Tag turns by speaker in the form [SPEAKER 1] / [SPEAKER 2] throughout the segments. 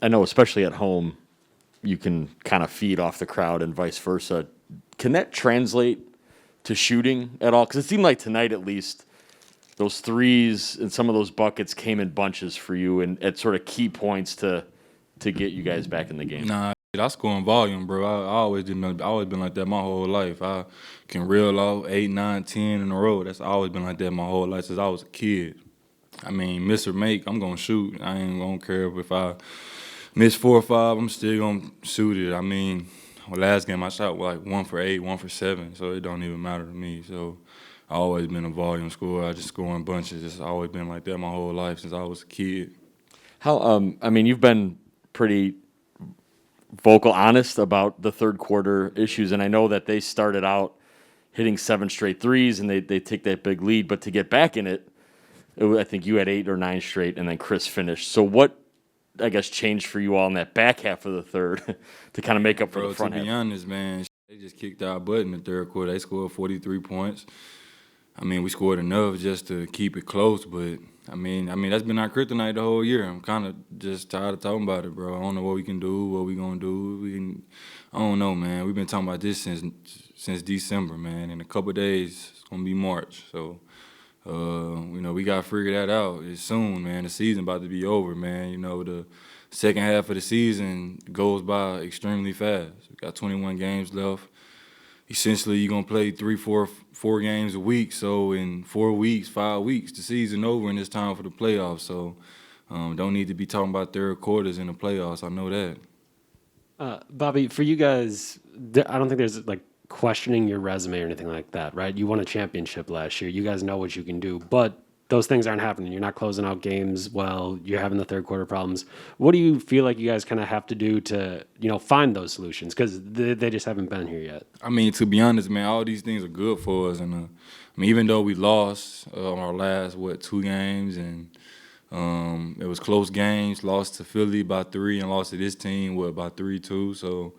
[SPEAKER 1] I know, especially at home, you can kind of feed off the crowd and vice versa. Can that translate to shooting at all? Because it seemed like tonight, at least, those threes and some of those buckets came in bunches for you and at sort of key points to get you guys back in the game.
[SPEAKER 2] Nah, I score in volume, bro. I always been like that my whole life. I can reel off 8, 9, 10 in a row. That's always been like that my whole life since I was a kid. I mean, miss or make, I'm gonna shoot. I ain't gonna care if I miss 4 or 5. I'm still gonna shoot it. I mean, last game I shot like 1 for 8, 1 for 7, so it don't even matter to me. So I always been a volume scorer. I just score in bunches. It's always been like that my whole life since I was a kid.
[SPEAKER 1] I mean, you've been pretty vocal, honest about the third quarter issues, and I know that they started out hitting 7 straight threes and they take that big lead, but to get back in it, I think you had 8 or 9 straight, and then Chris finished. So what, I guess, changed for you all in that back half of the third to kind of make up for the front
[SPEAKER 2] To
[SPEAKER 1] half?
[SPEAKER 2] be honest, man, they just kicked our butt in the third quarter. They scored 43 points. I mean, we scored enough just to keep it close, but I mean that's been our kryptonite the whole year. I'm kind of just tired of talking about it, bro. I don't know what we can do, what we gonna do. I don't know, man. We've been talking about this since December, man. In a couple of days, it's gonna be March, so. We gotta figure that out. It's soon, man. The season about to be over, man. The second half of the season goes by extremely fast. We got 21 games left. Essentially, you're gonna play 4 games a week. So in 4 weeks, 5 weeks, the season over, and it's time for the playoffs. So don't need to be talking about third quarters in the playoffs. I know that.
[SPEAKER 3] Bobby, for you guys, I don't think there's like questioning your resume or anything like that, right? You won a championship last year. You guys know what you can do, but those things aren't happening. You're not closing out games well. You're having the third quarter problems. What do you feel like you guys kind of have to do to, find those solutions? Because they just haven't been here yet.
[SPEAKER 2] I mean, to be honest, man, all these things are good for us. And even though we lost our last 2 games, and it was close games, lost to Philly by 3 and lost to this team by 3-2. So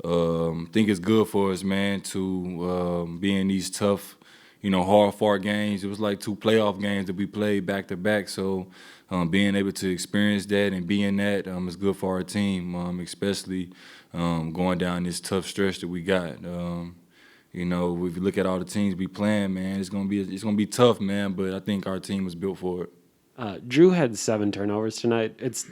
[SPEAKER 2] I think it's good for us, man, to be in these tough, hard-fought games. It was like 2 playoff games that we played back-to-back. So being able to experience that and be in that is good for our team, especially going down this tough stretch that we got. If you look at all the teams we playing, man, it's gonna be tough, man. But I think our team was built for it.
[SPEAKER 3] Drew had 7 turnovers tonight. It's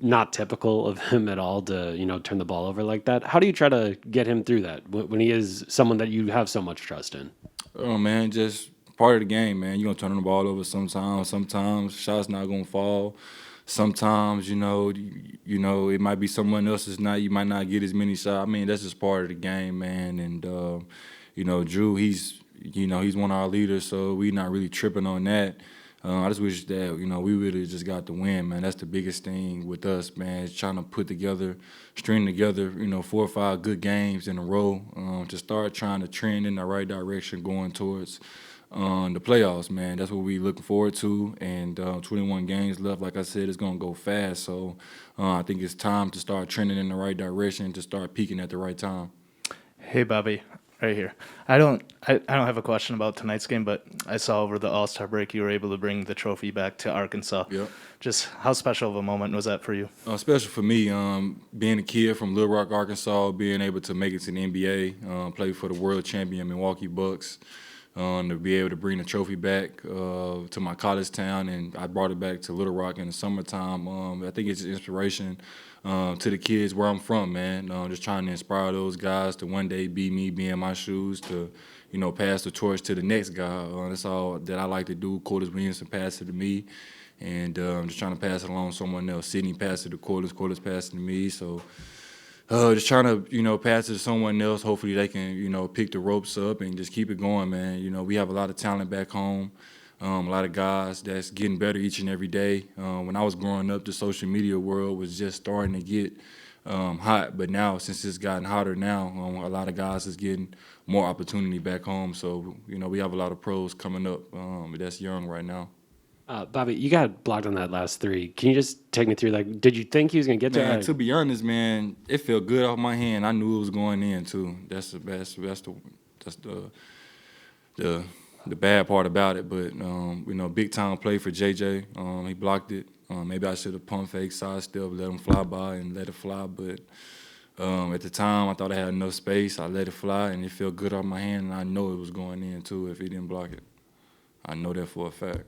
[SPEAKER 3] not typical of him at all to, turn the ball over like that. How do you try to get him through that when he is someone that you have so much trust in?
[SPEAKER 2] Oh, man, just part of the game, man. You're going to turn the ball over sometimes. Sometimes shots not going to fall. Sometimes, it might be someone else's night. You might not get as many shots. I mean, that's just part of the game, man. And, Drew, he's one of our leaders, so we're not really tripping on that. I just wish that, we really just got the win, man. That's the biggest thing with us, man, is trying to string together, 4 or 5 good games in a row to start trying to trend in the right direction going towards the playoffs, man. That's what we're looking forward to. And 21 games left, like I said, it's going to go fast. So I think it's time to start trending in the right direction, to start peaking at the right time.
[SPEAKER 4] Hey, Bobby. Right here. I don't have a question about tonight's game, but I saw over the All-Star break you were able to bring the trophy back to Arkansas.
[SPEAKER 2] Yep.
[SPEAKER 4] Just how special of a moment was that for you?
[SPEAKER 2] Special for me, being a kid from Little Rock, Arkansas, being able to make it to the NBA, play for the world champion Milwaukee Bucks, to be able to bring the trophy back to my college town, and I brought it back to Little Rock in the summertime. I think it's an inspiration to the kids where I'm from, man. Just trying to inspire those guys to one day be me, be in my shoes, to pass the torch to the next guy. That's all that I like to do. Quarters Williamson pass it to me, and just trying to pass it along to someone else. Sydney passed it to Quarters passed it to me. So just trying to, pass it to someone else. Hopefully they can, pick the ropes up and just keep it going, man. We have a lot of talent back home. A lot of guys that's getting better each and every day. When I was growing up, the social media world was just starting to get hot. But now, since it's gotten hotter now, a lot of guys is getting more opportunity back home. So, we have a lot of pros coming up that's young right now.
[SPEAKER 3] Bobby, you got blocked on that last 3. Can you just take me through, like, did you think he was going to get
[SPEAKER 2] Man,
[SPEAKER 3] there?
[SPEAKER 2] to be honest, man, it felt good off my hand. I knew it was going in, too. That's the bad part about it. But, big time play for JJ. He blocked it. Maybe I should have pump fake, sidestep, let him fly by and let it fly. But at the time, I thought I had enough space. I let it fly, and it felt good on my hand, and I know it was going in, too, if he didn't block it. I know that for a fact.